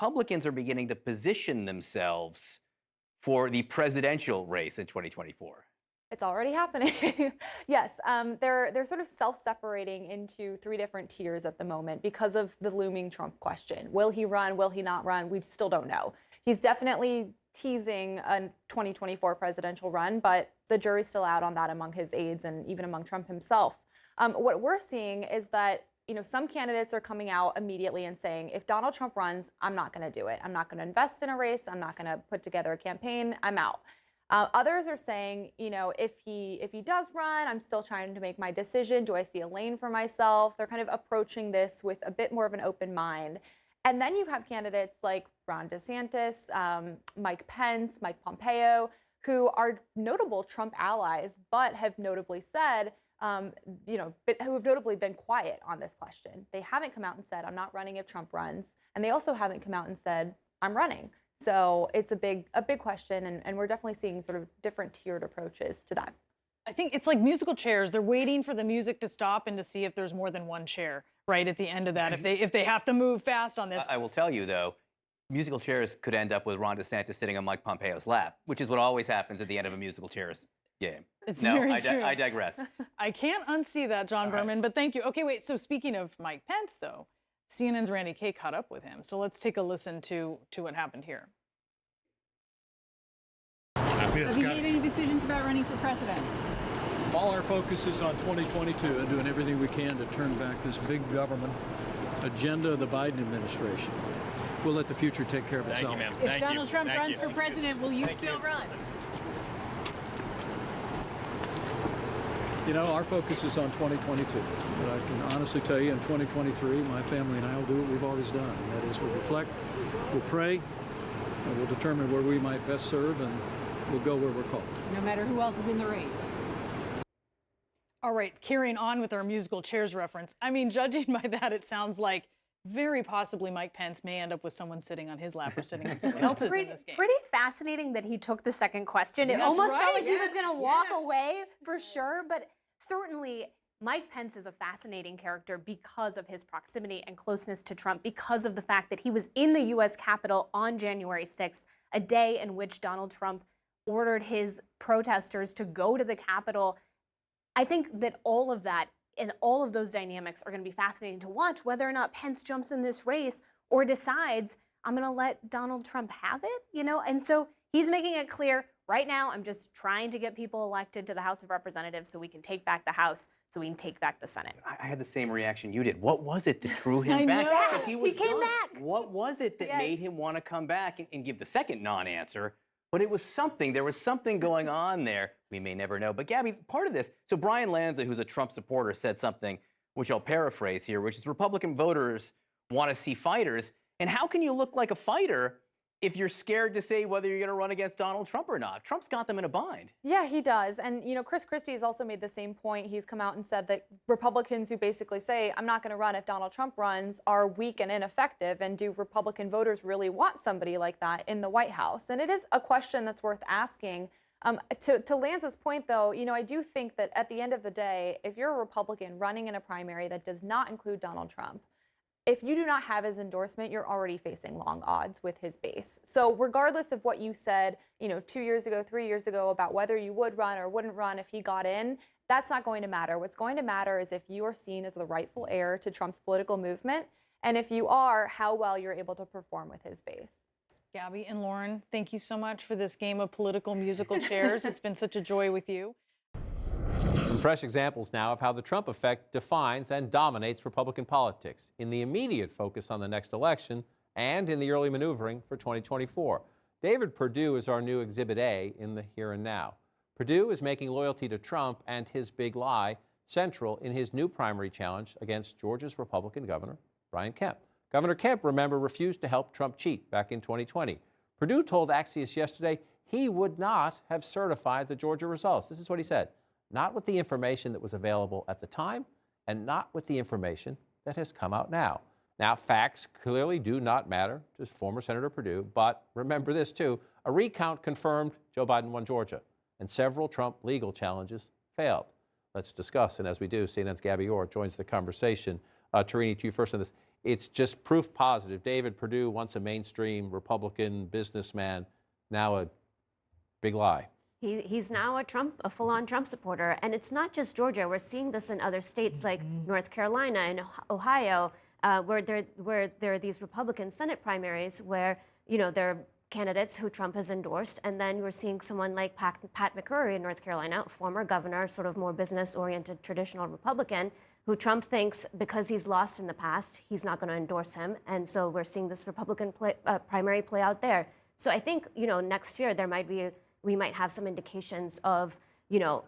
Republicans are beginning to position themselves for the presidential race in 2024. It's already happening. Yes, they're sort of self-separating into three different tiers at the moment because of the looming Trump question. Will he run? Will he not run? We still don't know. He's definitely teasing a 2024 presidential run, but the jury's still out on that among his aides and even among Trump himself. What we're seeing is that some candidates are coming out immediately and saying, if Donald Trump runs, I'm not going to do it. I'm not going to invest in a race. I'm not going to put together a campaign. I'm out. Others are saying, if he does run, I'm still trying to make my decision. Do I see a lane for myself? They're kind of approaching this with a bit more of an open mind. And then you have candidates like Ron DeSantis, Mike Pence, Mike Pompeo, who are notable Trump allies, but have notably said, who have notably been quiet on this question. They haven't come out and said, I'm not running if Trump runs. And they also haven't come out and said, I'm running. So it's a big question, and we're definitely seeing sort of different tiered approaches to that. I think it's like musical chairs. They're waiting for the music to stop and to see if there's more than one chair right at the end of that, if they have to move fast on this. I will tell you, though, musical chairs could end up with Ron DeSantis sitting on Mike Pompeo's lap, which is what always happens at the end of a musical chairs game. It's very true. I digress. I can't unsee that, John Berman, but thank you. Okay, wait, so speaking of Mike Pence, though, CNN's Randy Kay caught up with him. So let's take a listen to what happened here. Have you made any decisions about running for president? All our focus is on 2022 and doing everything we can to turn back this big government agenda of the Biden administration. We'll let the future take care of itself. Thank you, ma'am. If Donald Trump runs for president, will you still run? Our focus is on 2022. But I can honestly tell you in 2023, my family and I will do what we've always done. And that is we'll reflect, we'll pray, and we'll determine where we might best serve, and we'll go where we're called. No matter who else is in the race. All right, carrying on with our musical chairs reference. I mean, judging by that, it sounds like very possibly Mike Pence may end up with someone sitting on his lap or sitting on someone else's in this game. Pretty fascinating that he took the second question. It almost felt like he was going to walk away for sure, but certainly Mike Pence is a fascinating character because of his proximity and closeness to Trump, because of the fact that he was in the U.S. Capitol on January 6th, a day in which Donald Trump ordered his protesters to go to the Capitol. I think that all of that and all of those dynamics are going to be fascinating to watch, whether or not Pence jumps in this race or decides, I'm going to let Donald Trump have it, And so he's making it clear, right now, I'm just trying to get people elected to the House of Representatives so we can take back the House, so we can take back the Senate. I had the same reaction you did. What was it that drew him back? Because he came back. What was it that made him want to come back and give the second non-answer? But it was something. There was something going on there. We may never know. But Gabby, part of this, so Brian Lanza, who's a Trump supporter, said something, which I'll paraphrase here, which is Republican voters want to see fighters. And how can you look like a fighter if you're scared to say whether you're going to run against Donald Trump or not? Trump's got them in a bind. Yeah, he does. And, Chris Christie has also made the same point. He's come out and said that Republicans who basically say, I'm not going to run if Donald Trump runs, are weak and ineffective. And do Republican voters really want somebody like that in the White House? And it is a question that's worth asking. To Lanza's point, though, I do think that at the end of the day, if you're a Republican running in a primary that does not include Donald Trump, if you do not have his endorsement, you're already facing long odds with his base. So regardless of what you said, 2 years ago, 3 years ago about whether you would run or wouldn't run if he got in, that's not going to matter. What's going to matter is if you are seen as the rightful heir to Trump's political movement, and if you are, how well you're able to perform with his base. Gabby and Lauren, thank you so much for this game of political musical chairs. It's been such a joy with you. Some fresh examples now of how the Trump effect defines and dominates Republican politics in the immediate focus on the next election and in the early maneuvering for 2024. David Perdue is our new Exhibit A in the here and now. Perdue is making loyalty to Trump and his big lie central in his new primary challenge against Georgia's Republican Governor Brian Kemp. Governor Kemp, remember, refused to help Trump cheat back in 2020. Perdue told Axios yesterday he would not have certified the Georgia results. This is what he said. Not with the information that was available at the time, and not with the information that has come out now. Now, facts clearly do not matter to former Senator Perdue, but remember this too, a recount confirmed Joe Biden won Georgia, and several Trump legal challenges failed. Let's discuss, and as we do, CNN's Gabby Orr joins the conversation. Tarini, to you first on this. it's just proof positive. David Perdue, once a mainstream Republican businessman, now a big lie. He's now a full-on Trump supporter, and it's not just Georgia. We're seeing this in other states like North Carolina and Ohio, where there are these Republican Senate primaries where there are candidates who Trump has endorsed, and then we're seeing someone like Pat McCrory in North Carolina, former governor, sort of more business-oriented, traditional Republican, who Trump thinks because he's lost in the past, he's not going to endorse him, and so we're seeing this Republican primary play out there. So I think next year we might have some indications of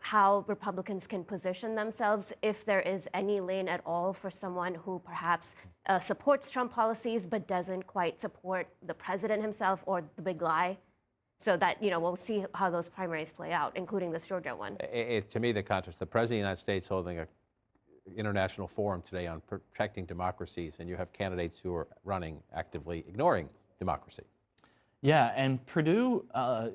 how Republicans can position themselves if there is any lane at all for someone who perhaps supports Trump policies but doesn't quite support the president himself or the big lie. So that we'll see how those primaries play out, including this Georgia one. To me, the contrast: the president of the United States holding an international forum today on protecting democracies, and you have candidates who are running actively ignoring democracy. Yeah, and Perdue,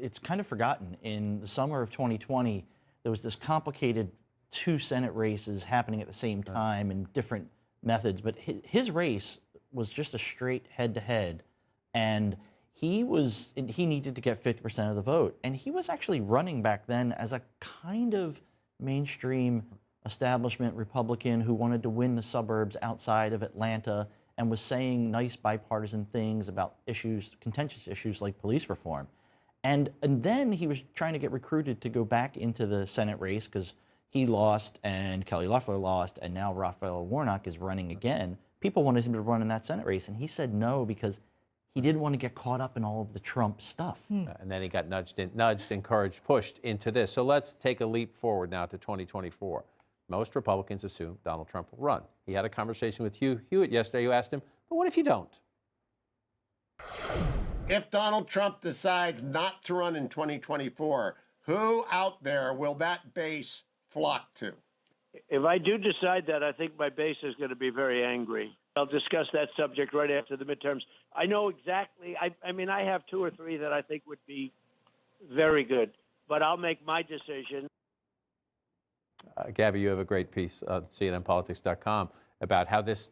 it's kind of forgotten. In the summer of 2020, there was this complicated 2 Senate races happening at the same time in different methods, but his race was just a straight head-to-head, and he needed to get 50% of the vote, and he was actually running back then as a kind of mainstream establishment Republican who wanted to win the suburbs outside of Atlanta and was saying nice bipartisan things about contentious issues like police reform. And then he was trying to get recruited to go back into the Senate race because he lost and Kelly Loeffler lost, and now Raphael Warnock is running again. People wanted him to run in that Senate race, and he said no because he didn't want to get caught up in all of the Trump stuff. And then he got nudged, encouraged, pushed into this. So let's take a leap forward now to 2024. Most Republicans assume Donald Trump will run. He had a conversation with Hugh Hewitt yesterday, who asked him, but what if you don't? If Donald Trump decides not to run in 2024, who out there will that base flock to? If I do decide that, I think my base is going to be very angry. I'll discuss that subject right after the midterms. I know exactly. I mean, I have 2 or 3 that I think would be very good, but I'll make my decision. Gabby, you have a great piece on CNNPolitics.com about how this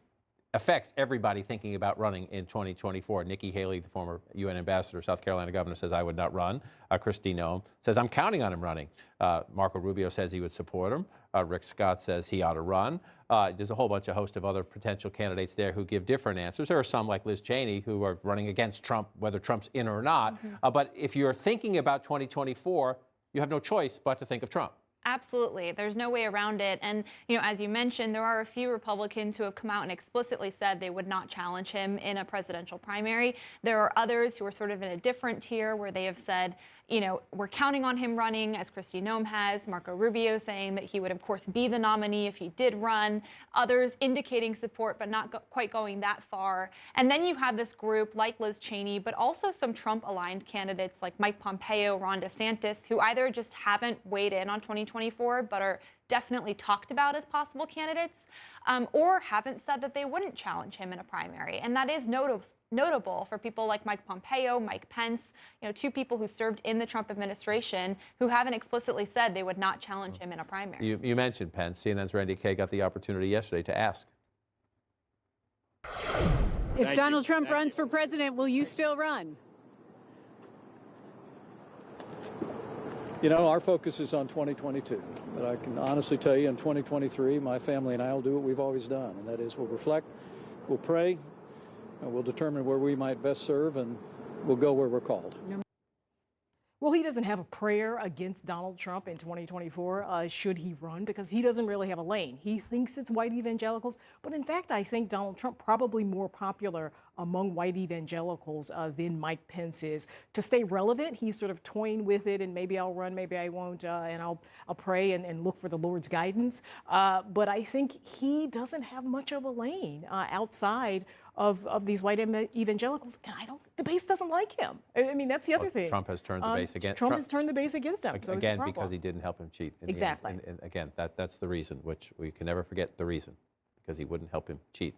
affects everybody thinking about running in 2024. Nikki Haley, the former UN ambassador, South Carolina governor, says, I would not run. Kristi Noem says, I'm counting on him running. Marco Rubio says he would support him. Rick Scott says he ought to run. There's a whole bunch of host of other potential candidates there who give different answers. There are some like Liz Cheney who are running against Trump, whether Trump's in or not. But if you're thinking about 2024, you have no choice but to think of Trump. Absolutely. There's no way around it. And, as you mentioned, there are a few Republicans who have come out and explicitly said they would not challenge him in a presidential primary. There are others who are sort of in a different tier where they have said, we're counting on him running, as Kristi Noem has, Marco Rubio saying that he would, of course, be the nominee if he did run, others indicating support but not quite going that far. And then you have this group like Liz Cheney, but also some Trump-aligned candidates like Mike Pompeo, Ron DeSantis, who either just haven't weighed in on 2024 but are definitely talked about as possible candidates, or haven't said that they wouldn't challenge him in a primary. And that is notable for people like Mike Pompeo, Mike Pence, 2 people who served in the Trump administration who haven't explicitly said they would not challenge him in a primary. You mentioned Pence. CNN's Randy Kaye got the opportunity yesterday to ask. If Donald Trump runs for president, will you still run? Our focus is on 2022, but I can honestly tell you in 2023, my family and I will do what we've always done, and that is we'll reflect, we'll pray, and we'll determine where we might best serve, and we'll go where we're called. Well, he doesn't have a prayer against Donald Trump in 2024, should he run, because he doesn't really have a lane. He thinks it's white evangelicals, but in fact, I think Donald Trump probably more popular among white evangelicals than Mike Pence is. To stay relevant, he's sort of toying with it, and maybe I'll run, maybe I won't, and I'll pray and look for the Lord's guidance. But I think he doesn't have much of a lane outside of these white evangelicals, and the base doesn't like him. I mean, that's the other thing. Trump has turned the base against Trump has turned the base against him. So again, it's a problem. because he didn't help him cheat. Exactly. And again, that's the reason, which we can never forget the reason, because he wouldn't help him cheat.